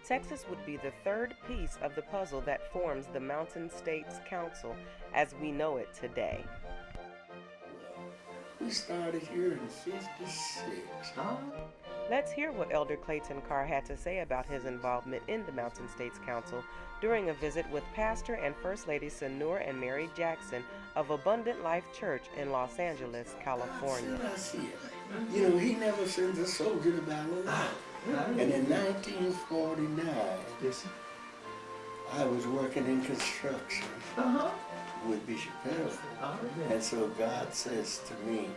Texas would be the third piece of the puzzle that forms the Mountain States Council as we know it today. We started here in '56. Let's hear what Elder Clayton Carr had to say about his involvement in the Mountain States Council during a visit with Pastor and First Lady Senor and Mary Jackson of Abundant Life Church in Los Angeles, California. I see it. You know, he never sends a soldier to battle alone. And in 1949, I was working in construction with Bishop Pettiford. And so God says to me,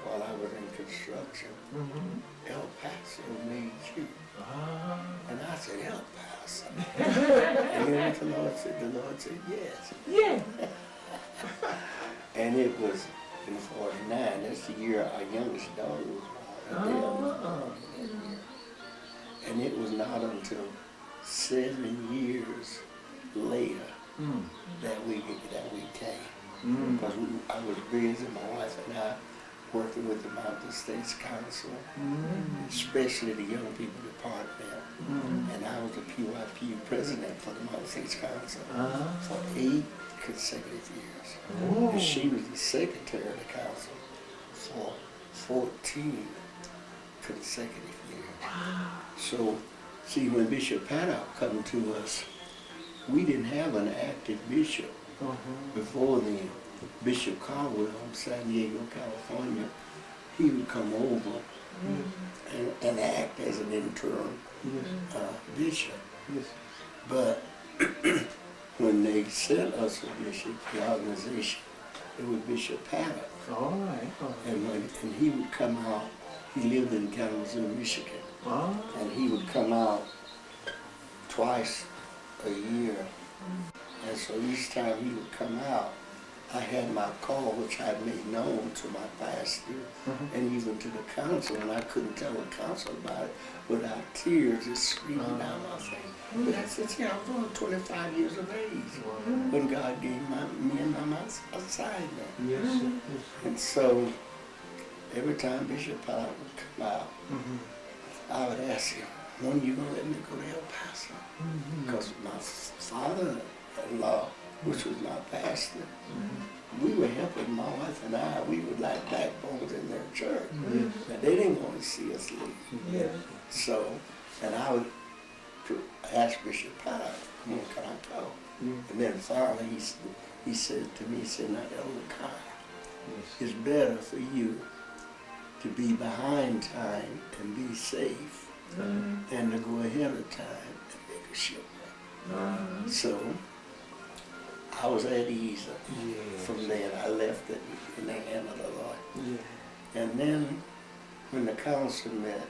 while I was in construction, El Paso made you. And I said, El Paso. And then what the Lord said? The Lord said, yes. Yeah. And it was in '49. That's the year our youngest daughter was born. And it was not until 7 years later that we came. Because I was busy, my wife and I, working with the Mountain States Council, especially the Young People Department. And I was the PYP president for the Mountain States Council for 8 consecutive years. And she was the secretary of the council for 14 consecutive years. So, see, when Bishop Paddock come to us, we didn't have an active bishop. Before then, Bishop Caldwell from San Diego, California, he would come over and act as an interim bishop. But when they sent us a bishop, the organization, it was Bishop Paddock. And he would come out, he lived in Kalamazoo, Michigan, and he would come out twice a year. And so each time he would come out, I had my call, which I made known to my pastor and even to the council, and I couldn't tell the council about it without tears just streaming down my face. But I said, see, I was only 25 years of age when God gave me and my mom assignment. And so every time Bishop Powell would come out, I would ask him, when are you going to let me go to El Paso? Because my father-in-law, which was my pastor, we were helping my wife and I, we were like backbones in their church. And they didn't want to see us leave. So, and I would ask Bishop Powell, come on, can I go? And then finally he said to me, he said, now Elder Carr, it's better for you to be behind time and be safe than to go ahead of time and make a shipwreck. So I was at ease from then. I left it in the hand of the Lord. And then when the council met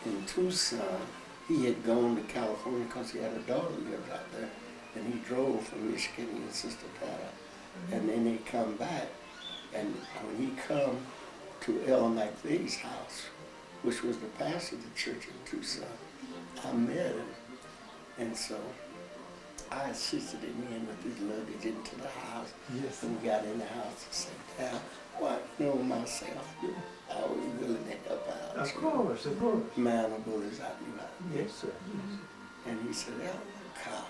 in Tucson, he had gone to California because he had a daughter who lived out there. And he drove from Michigan and Sister Pata. And then they come back. And when he come to L. McVeigh's house, which was the pastor of the church in Tucson, I met him. And so I assisted him in with his luggage into the house. And we got in the house and sat down. Well, I know myself, I was willing to help out. Of course. Manable as I knew how. Yes, sir. And he said, Elder Carr,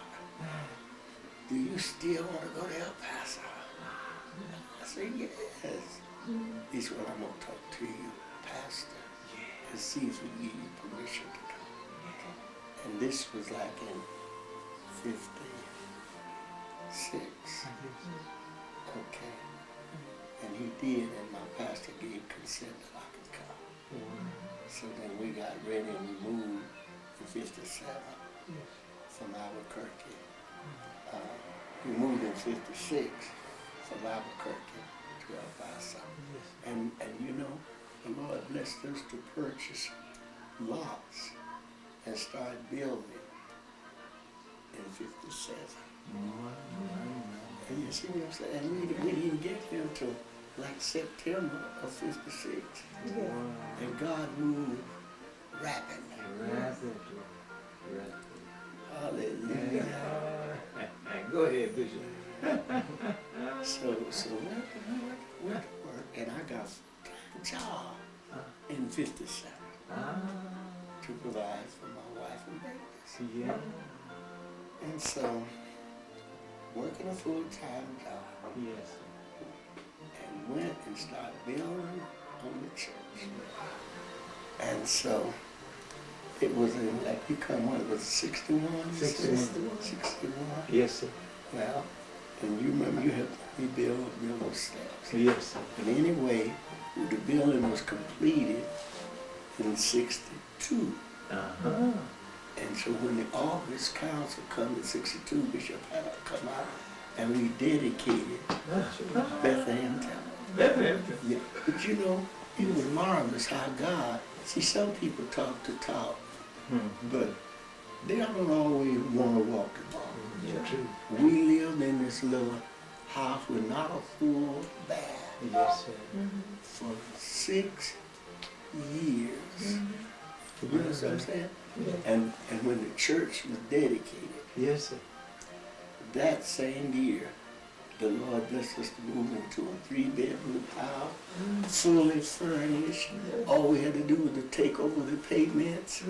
do you still want to go to El Paso? I said, yes. He said, well, I'm going to talk to you, Pastor, and see if we give you permission to come. And this was like in '56. Okay. And he did, and my pastor gave consent that I could come. So then we got ready and we moved in '57 from Albuquerque. We moved in '56 from Albuquerque to El Paso. And you know, the Lord blessed us to purchase lots and start building in '57. And you see what I'm saying? And we didn't get here until like September of '56. And God moved rapidly. Hallelujah. Go ahead, Bishop. So went to work, and I got a full-time job in '57 to provide for my wife and baby. Yeah. And so, working a full-time job, Yes. and went and started building on the church. And so, it was in, like, you come, what, it was 61? 61. 61. Yes, sir. Well, and you remember you had to rebuild those steps. Yes, sir. And anyway, the building was completed in 62. Uh-huh. And so when the August Council come in 62, Bishop had come out and we dedicated Bethlehem Temple. Bethlehem. Yeah. But you know, it was marvelous how God, see, some people talk to talk, but they don't always want to walk the walk. Yeah, true. We lived in this little house with not a full bath Yes, sir. for 6 years. You know what I'm saying? And when the church was dedicated, Yes, sir. that same year, the Lord blessed us to move into a 3-bedroom house, fully furnished. All we had to do was to take over the payments.